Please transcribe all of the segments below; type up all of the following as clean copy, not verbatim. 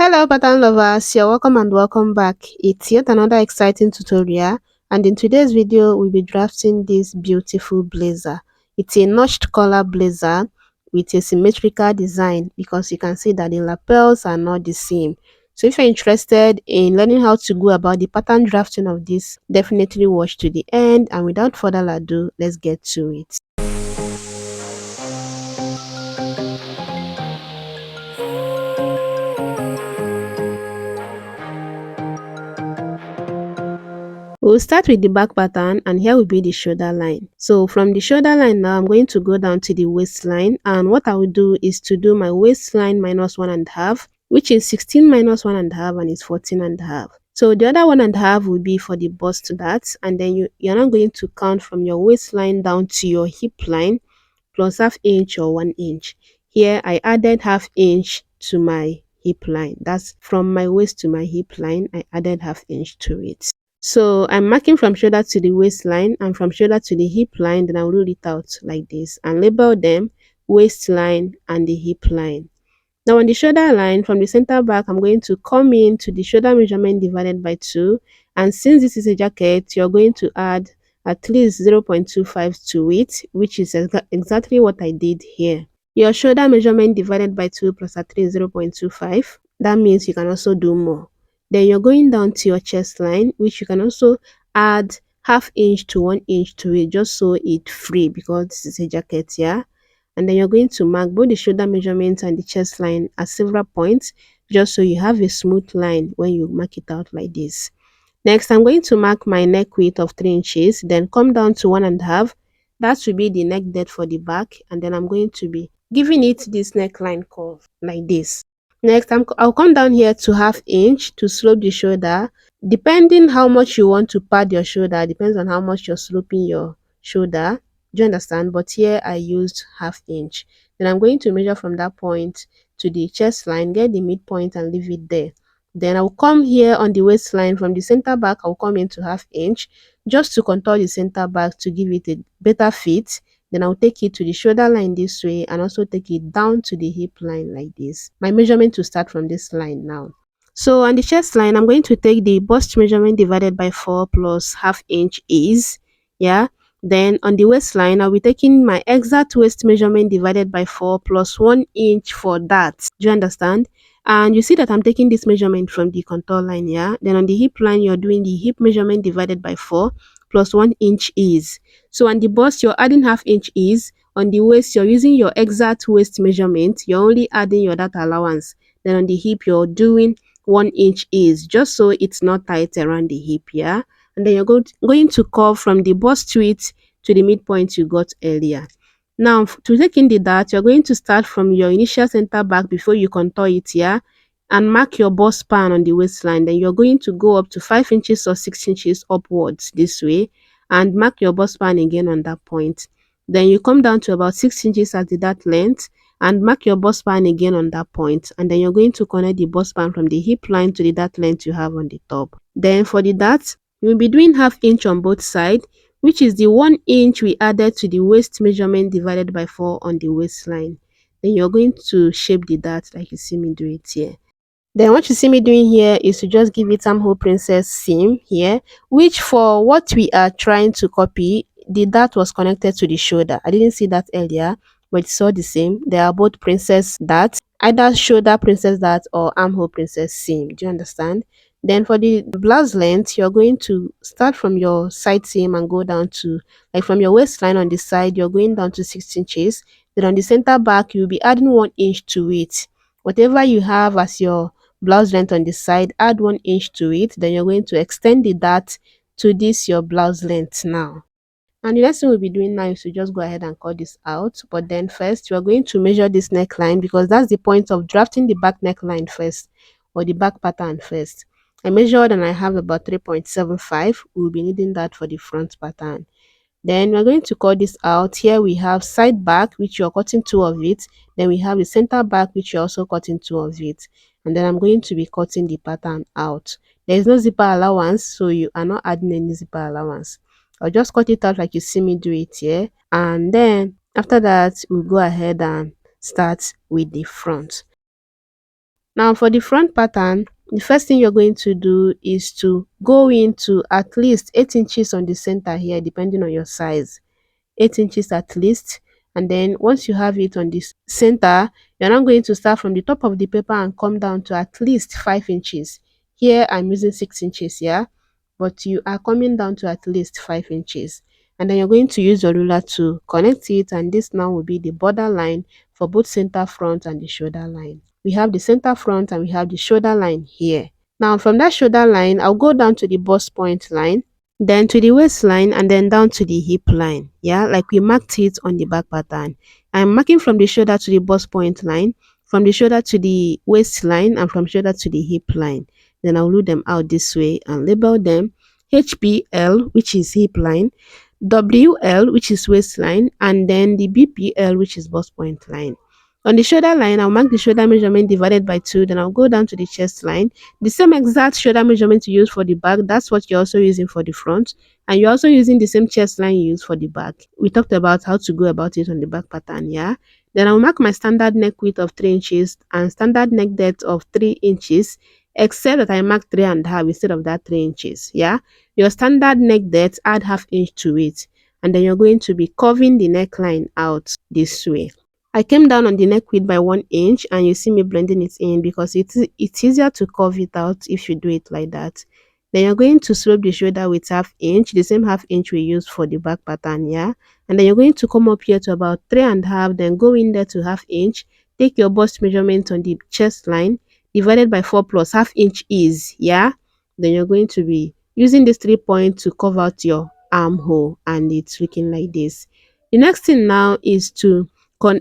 Hello pattern lovers, you're welcome and welcome back. It's yet another exciting tutorial, and in today's video we'll be drafting this beautiful blazer. It's a notched collar blazer with a symmetrical design because you can see that the lapels are not the same. So if you're interested in learning how to go about the pattern drafting of this, definitely watch to the end, and without further ado, let's get to it. We'll start with the back pattern, and here will be the shoulder line. So from the shoulder line now, I'm going to go down to the waistline, and what I will do is to do my waistline minus 1.5, which is 16 minus 1.5 and is 14.5. So the other 1.5 will be for the bust dart, and then you're not going to count from your waistline down to your hip line plus half inch or 1 inch. Here I added half inch to my hip line. That's from my waist to my hip line, I added half inch to it. So I'm marking from shoulder to the waistline and from shoulder to the hip line, then I'll rule it out like this and label them waistline and the hip line. Now on the shoulder line, from the center back, I'm going to come in to the shoulder measurement divided by 2. And since this is a jacket, you're going to add at least 0.25 to it, which is exactly what I did here. Your shoulder measurement divided by 2 plus at least 0.25. That means you can also do more. Then you're going down to your chest line, which you can also add half inch to 1 inch to it, just so it's free because this is a jacket, yeah. And then you're going to mark both the shoulder measurements and the chest line at several points, just so you have a smooth line when you mark it out like this. Next, I'm going to mark my neck width of 3 inches, then come down to 1.5. That will be the neck depth for the back, and then I'm going to be giving it this neckline curve like this. Next, I'll come down here to half inch to slope the shoulder. Depending how much you want to pad your shoulder, depends on how much you're sloping your shoulder. Do you understand? But here I used half inch. Then I'm going to measure from that point to the chest line, get the midpoint and leave it there. Then I'll come here on the waistline from the center back, I'll come into half inch just to contour the center back to give it a better fit. Then I'll take it to the shoulder line this way and also take it down to the hip line like this. My measurement to start from this line now. So on the chest line, I'm going to take the bust measurement divided by 4 plus half inch is, yeah. Then on the waistline, I'll be taking my exact waist measurement divided by 4 plus 1 inch for that. Do you understand? And you see that I'm taking this measurement from the contour line, yeah. Then on the hip line, you're doing the hip measurement divided by 4 plus 1 inch is. So on the bust, you're adding half inch is. On the waist, you're using your exact waist measurement. You're only adding your data allowance. Then on the hip, you're doing 1 inch is, just so it's not tight around the hip, yeah. And then you're going to curve from the bust width to the midpoint you got earlier. Now to take in the dart, you're going to start from your initial center back before you contour it, yeah, and mark your bust span on the waistline. Then you're going to go up to 5 inches or 6 inches upwards this way and mark your bust span again on that point. Then you come down to about 6 inches at the dart length and mark your bust span again on that point, and then you're going to connect the bust span from the hip line to the dart length you have on the top. Then for the dart, you'll be doing half inch on both sides, which is the 1 inch we added to the waist measurement divided by 4 on the waistline. Then you're going to shape the dart like you see me do it here. Then what you see me doing here is to just give it some whole princess seam here, which for what we are trying to copy, the dart was connected to the shoulder. I didn't see that earlier, but it's all the same. They are both princess darts, either shoulder princess dart or armhole princess seam. Do you understand? Then for the blouse length, you're going to start from your side seam and go down to, like from your waistline on the side, you're going down to 6 inches. Then on the center back, you'll be adding 1 inch to it. Whatever you have as your blouse length on the side, add 1 inch to it. Then you're going to extend the dart to this your blouse length now. And the next thing we'll be doing now is to just go ahead and cut this out. But then first, we're going to measure this neckline because that's the point of drafting the back neckline first, or the back pattern first. I measured and I have about 3.75. We'll be needing that for the front pattern. Then we're going to cut this out. Here we have side back, which you're cutting 2 of it. Then we have the center back, which you're also cutting 2 of it. And then I'm going to be cutting the pattern out. There is no zipper allowance, so you are not adding any zipper allowance. I'll just cut it out like you see me do it here. And then after that, we'll go ahead and start with the front. Now for the front pattern, the first thing you're going to do is to go into at least 8 inches on the center here, depending on your size. 8 inches at least. And then once you have it on the center, you're now going to start from the top of the paper and come down to at least 5 inches. Here I'm using 6 inches, yeah, but you are coming down to at least 5 inches. And then you're going to use your ruler to connect it, and this now will be the border line for both center front and the shoulder line. We have the center front and we have the shoulder line here. Now from that shoulder line, I'll go down to the bust point line, then to the waistline, and then down to the hip line, yeah, like we marked it on the back pattern. I'm marking from the shoulder to the bust point line, from the shoulder to the waistline, and from shoulder to the hip line. Then I'll rule them out this way and label them HBL, which is hip line, WL, which is waistline, and then the BPL, which is bust point line. On the shoulder line, I'll mark the shoulder measurement divided by 2. Then I'll go down to the chest line. The same exact shoulder measurement you use for the back, that's what you're also using for the front. And you're also using the same chest line you use for the back. We talked about how to go about it on the back pattern, yeah? Then I'll mark my standard neck width of 3 inches and standard neck depth of 3 inches, except that I mark 3.5 instead of that 3 inches, yeah? Your standard neck depth, add half inch to it. And then you're going to be curving the neckline out this way. I came down on the neck width by 1 inch, and you see me blending it in because it's easier to curve it out if you do it like that. Then you're going to slope the shoulder with half inch, the same half inch we used for the back pattern, yeah. And then you're going to come up here to about 3.5, then go in there to half inch. Take your bust measurement on the chest line, divided by 4 plus half inch is, yeah. Then you're going to be using this 3 point to cover out your armhole, and it's looking like this. The next thing now is to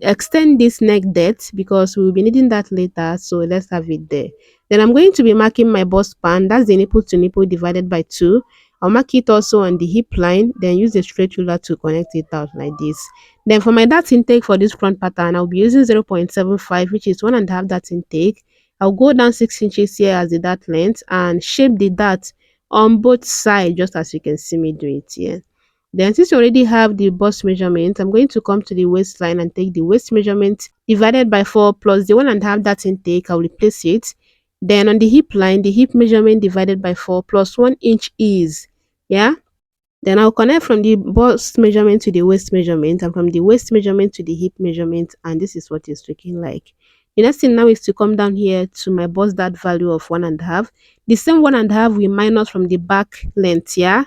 extend this neck depth because we will be needing that later, so let's have it there. Then I'm going to be marking my bust span, that's the nipple to nipple divided by 2. I'll mark it also on the hip line, then use the straight ruler to connect it out like this. Then for my dart intake for this front pattern, I'll be using 0.75, which is 1.5 dart intake. I'll go down 6 inches here as the dart length and shape the dart on both sides, just as you can see me do it here. Then since you already have the bust measurement, I'm going to come to the waistline and take the waist measurement divided by 4 plus the 1.5 dart intake. I'll replace it. Then on the hip line, the hip measurement divided by 4 plus 1 inch is, yeah. Then I'll connect from the bust measurement to the waist measurement, and from the waist measurement to the hip measurement, and this is what it's looking like. The next thing now is to come down here to my bust dart value of 1.5. The same 1.5 we minus from the back length, yeah.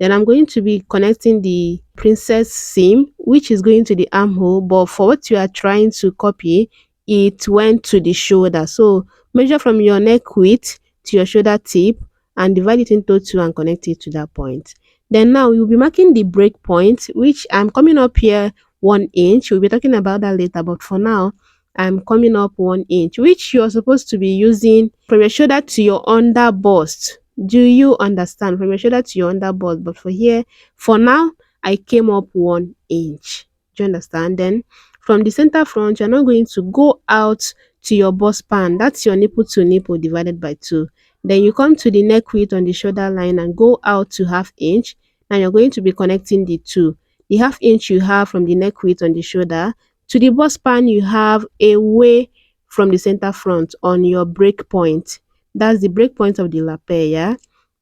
Then I'm going to be connecting the princess seam, which is going to the armhole, but for what you are trying to copy, it went to the shoulder. So measure from your neck width to your shoulder tip and divide it into 2 and connect it to that point. Then now you'll be marking the break point, which I'm coming up here 1 inch. We'll be talking about that later, but for now, I'm coming up 1 inch, which you're supposed to be using from your shoulder to your under bust. Do you understand? From your shoulder to your under bust. But for here, for now, I came up 1 inch. Do you understand? Then from the center front, you're now going to go out to your bust span. That's your nipple to nipple divided by 2. Then you come to the neck width on the shoulder line and go out to half inch. And you're going to be connecting the 2. The half inch you have from the neck width on the shoulder to the bust span you have away from the center front on your break point. That's the break point of the lapel, yeah.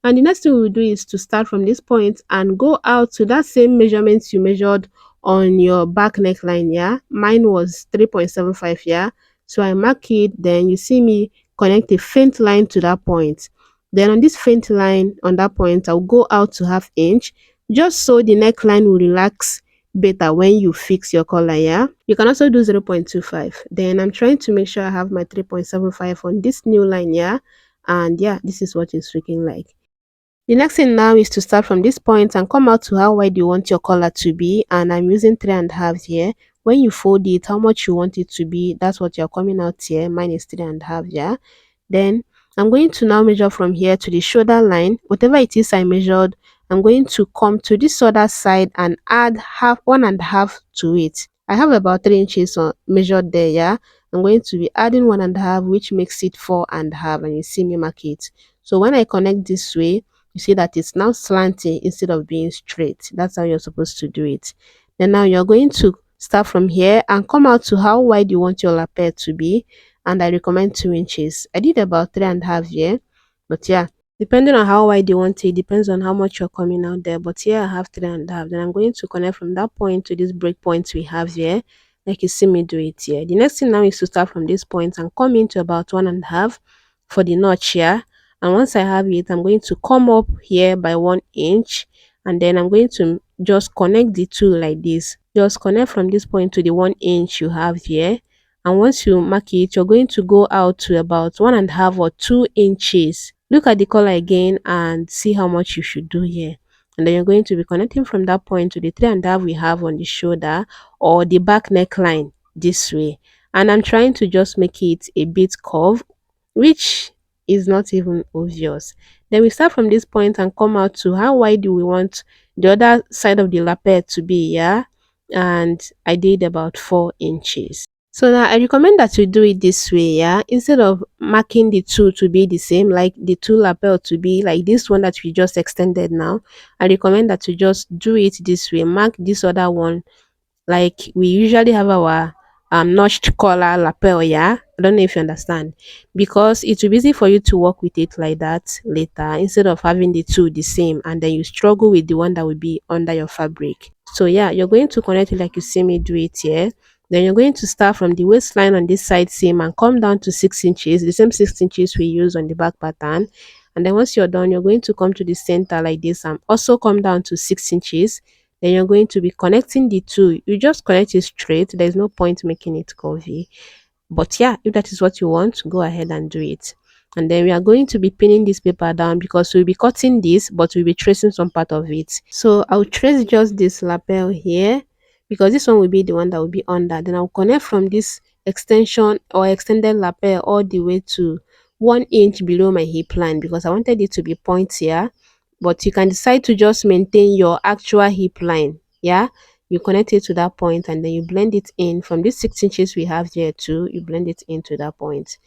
And the next thing we will do is to start from this point and go out to that same measurements you measured on your back neckline, yeah. Mine was 3.75, yeah. So I mark it, then you see me connect a faint line to that point. Then on this faint line on that point, I'll go out to half inch, just so the neckline will relax better when you fix your collar, yeah. You can also do 0.25. Then I'm trying to make sure I have my 3.75 on this new line, yeah. And yeah, this is what it's looking like. The next thing now is to start from this point and come out to how wide you want your collar to be, and I'm using 3.5 here. When you fold it, how much you want it to be, that's what you're coming out here. Mine is 3.5, yeah. Then I'm going to now measure from here to the shoulder line. Whatever it is I measured, I'm going to come to this other side and add 1.5 to it. I have about 3 inches measured there, yeah. I'm going to be adding 1.5, which makes it 4.5, and you see me mark it. So when I connect this way, you see that it's now slanting instead of being straight. That's how you're supposed to do it. Then now you're going to start from here and come out to how wide you want your lapel to be. and I recommend 2 inches. I did about 3.5 here, but yeah, depending on how wide you want it, depends on how much you're coming out there. But here I have 3.5. Then I'm going to connect from that point to this break point we have here, like you see me do it here. The next thing now is to start from this point and come into about 1.5 for the notch here. And once I have it, I'm going to come up here by 1 inch, and then I'm going to just connect the two like this. Just connect from this point to the 1 inch you have here, and once you mark it, you're going to go out to about 1.5 or 2 inches. Look at the color again and see how much you should do here. And then you're going to be connecting from that point to the 3.5 we have on the shoulder or the back neckline this way. And I'm trying to just make it a bit curved, which is not even obvious. Then we start from this point and come out to how wide do we want the other side of the lapel to be, yeah? And I did about 4 inches. So now I recommend that you do it this way, yeah. Instead of marking the two to be the same, like the two lapel to be like this one that we just extended now, I recommend that you just do it this way. Mark this other one like we usually have our notched collar lapel, yeah. I don't know if you understand, because it will be easy for you to work with it like that later instead of having the two the same and then you struggle with the one that will be under your fabric. So yeah, you're going to connect it like you see me do it here. Then you're going to start from the waistline on this side seam and come down to 6 inches, the same 6 inches we use on the back pattern. And then once you're done, you're going to come to the center like this and also come down to 6 inches. Then you're going to be connecting the two. You just connect it straight. There's no point making it curvy. But yeah, if that is what you want, go ahead and do it. And then we are going to be pinning this paper down because we'll be cutting this, but we'll be tracing some part of it. So I'll trace just this lapel here because this one will be the one that will be under. Then I'll connect from this extension or extended lapel all the way to 1 inch below my hip line because I wanted it to be pointier, but you can decide to just maintain your actual hip line. Yeah, you connect it to that point and then you blend it in from these 6 inches we have here too. You blend it into that point.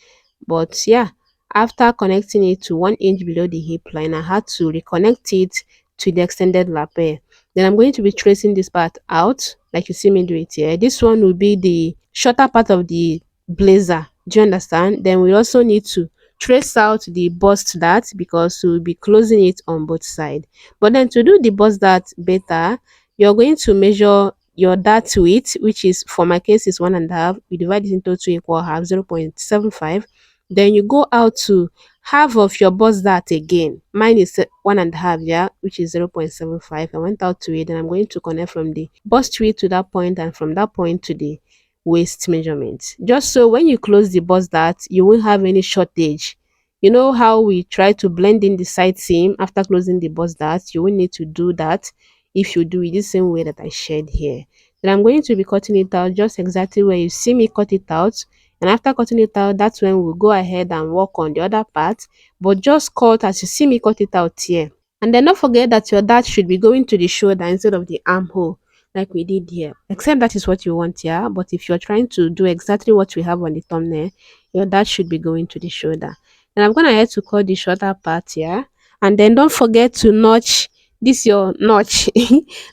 But yeah, after connecting it to 1 inch below the hip line, I had to reconnect it to the extended lapel. Then I'm going to be tracing this part out like you see me do it here. This one will be the shorter part of the blazer. Do you understand? Then we also need to trace out the bust dart because we'll be closing it on both sides. But then to do the bust dart better, you're going to measure your dart width, which is for my case is 1.5. We divide it into two equal halves, 0.75. Then you go out to half of your bust dart again. Mine is 1.5, yeah, which is 0.75. I went out to it and I'm going to connect from the bust width to that point and from that point to the waist measurement, just so when you close the bust dart you won't have any shortage. You know how we try to blend in the side seam after closing the bust dart? You will need to do that if you do it the same way that I shared here. Then I'm going to be cutting it out just exactly where you see me cut it out, and after cutting it out, that's when we'll go ahead and work on the other part, but just cut as you see me cut it out here. And then don't forget that your dart should be going to the shoulder instead of the armhole like we did here, except that is what you want, yeah. But if you're trying to do exactly what we have on the thumbnail, your dart should be going to the shoulder. And I'm gonna head to cut the shorter part here, and then don't forget to notch this your notch.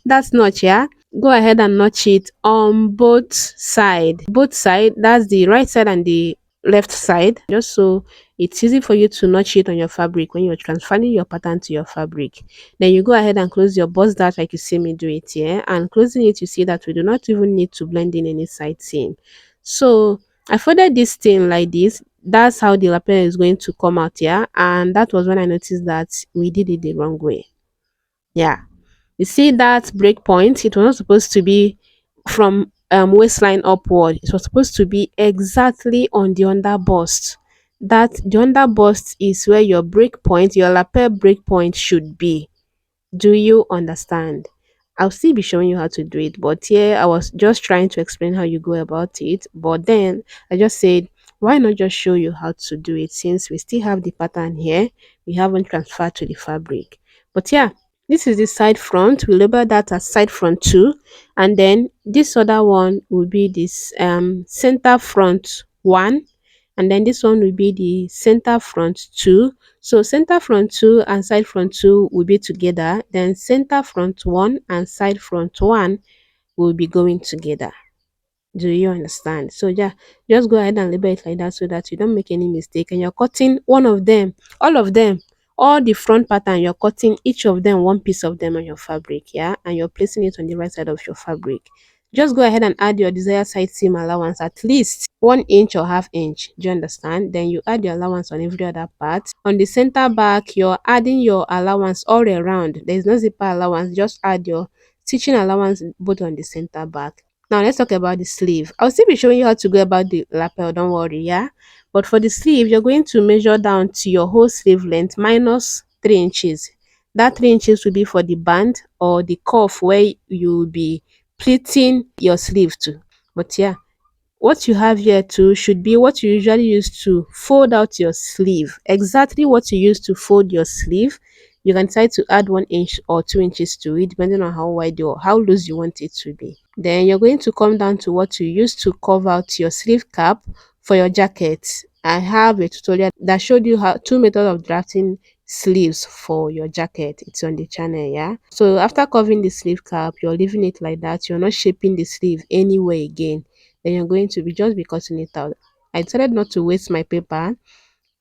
That's notch, yeah. Go ahead and notch it on both side, that's the right side and the left side, just so it's easy for you to notch it on your fabric when you're transferring your pattern to your fabric. Then you go ahead and close your bust dart like you see me do it here, and closing it you see that we do not even need to blend in any side seam. So I folded this thing like this. That's how the lapel is going to come out here, and that was when I noticed that we did it the wrong way. Yeah, you see that break point, it was not supposed to be from waistline upward. It was supposed to be exactly on the under bust. That the under bust is where your break point, your lapel break point should be. Do you understand? I'll still be showing you how to do it, but here I was just trying to explain how you go about it. But then I just said, why not just show you how to do it since we still have the pattern here, we haven't transferred to the fabric. But yeah, this is the side front. We label that as side front 2, and then this other one will be this center front 1, and then this one will be the center front 2. So center front 2 and side front 2 will be together, then center front 1 and side front 1 will be going together. Do you understand? So yeah, just go ahead and label it like that so that you don't make any mistake. And you're cutting one of them, all of them, all the front pattern. You're cutting each of them, one piece of them on your fabric, yeah, and you're placing it on the right side of your fabric. Just go ahead and add your desired side seam allowance, at least 1 inch or half inch. Do you understand? Then you add your allowance on every other part. On the center back, you're adding your allowance all around. There's no zipper allowance, just add your stitching allowance both on the center back. Now let's talk about the sleeve. I'll still be showing you how to go about the lapel, don't worry, yeah? But for the sleeve, you're going to measure down to your whole sleeve length minus 3 inches. That 3 inches will be for the band or the cuff where you will be pleating your sleeve to. But yeah, what you have here too should be what you usually use to fold out your sleeve. Exactly what you use to fold your sleeve. You can try to add 1 inch or 2 inches to it, depending on how wide or how loose you want it to be. Then you're going to come down to what you use to cover out your sleeve cap for your jacket. I have a tutorial that showed you how two methods of drafting sleeves for your jacket. It's on the channel, yeah. So after covering the sleeve cap, you're leaving it like that. You're not shaping the sleeve anywhere again. Then you're going to be just be cutting it out. I decided not to waste my paper,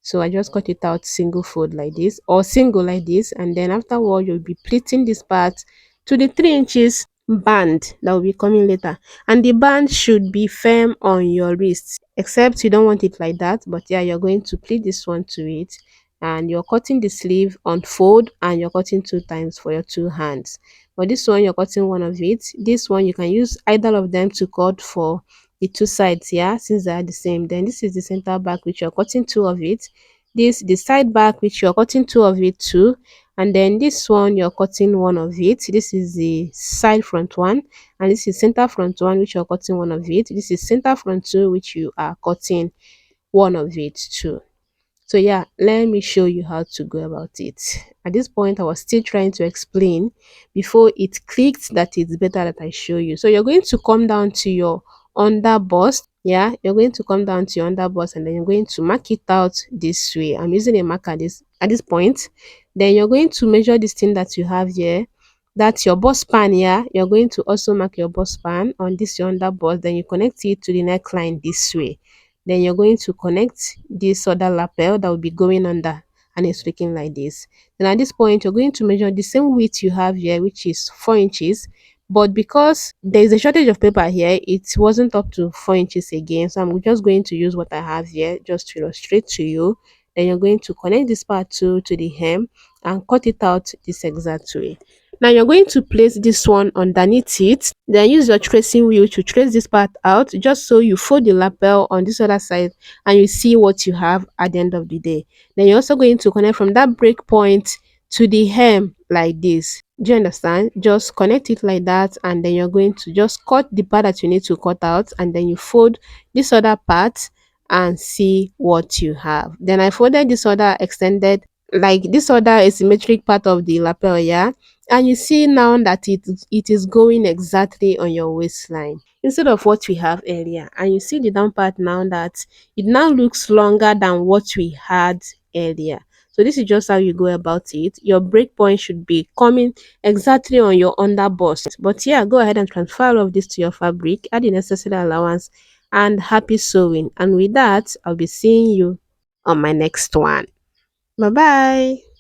so I just cut it out single fold like this or single like this, and then afterward you'll be pleating this part to the 3 inches band that will be coming later. And the band should be firm on your wrist, except you don't want it like that. But yeah, you're going to pleat this one to it, and you're cutting the sleeve on fold, and you're cutting 2 times for your 2 hands. But this one you're cutting one of it. This one you can use either of them to cut for the two sides, yeah, since they are the same. Then this is the center back, which you're cutting two of it. This the side back, which you're cutting two of it too. And then this one you're cutting one of it. This is the side front one, and this is center front one, which you're cutting one of it. This is center front two, which you are cutting one of it too. So yeah, let me show you how to go about it. At this point, I was still trying to explain before it clicked that it's better that I show you. So you're going to come down to your under bust. Yeah, you're going to come down to your under bust, and then you're going to mark it out this way. I'm using a marker at this point. Then you're going to measure this thing that you have here. That's your bust span here. You're going to also mark your bust span on this your under bust. Then you connect it to the neckline this way. Then you're going to connect this other lapel that will be going under, and it's looking like this. Then at this point, you're going to measure the same width you have here, which is 4 inches. But because there is a shortage of paper here, it wasn't up to 4 inches again. So I'm just going to use what I have here just to illustrate to you. Then you're going to connect this part to the hem and cut it out this exact way. Now you're going to place this one underneath it, then use your tracing wheel to trace this part out, just so you fold the lapel on this other side and you see what you have at the end of the day. Then you're also going to connect from that break point to the hem like this. Do you understand? Just connect it like that, and then you're going to just cut the part that you need to cut out, and then you fold this other part and see what you have. Then I folded this other extended, like this other asymmetric part of the lapel, yeah, and you see now that it is going exactly on your waistline instead of what we have earlier. And you see the down part now that it now looks longer than what we had earlier. So this is just how you go about it. Your break point should be coming exactly on your under bust. But yeah, go ahead and transfer all of this to your fabric, add the necessary allowance, and happy sewing. And with that, I'll be seeing you on my next one. Bye bye.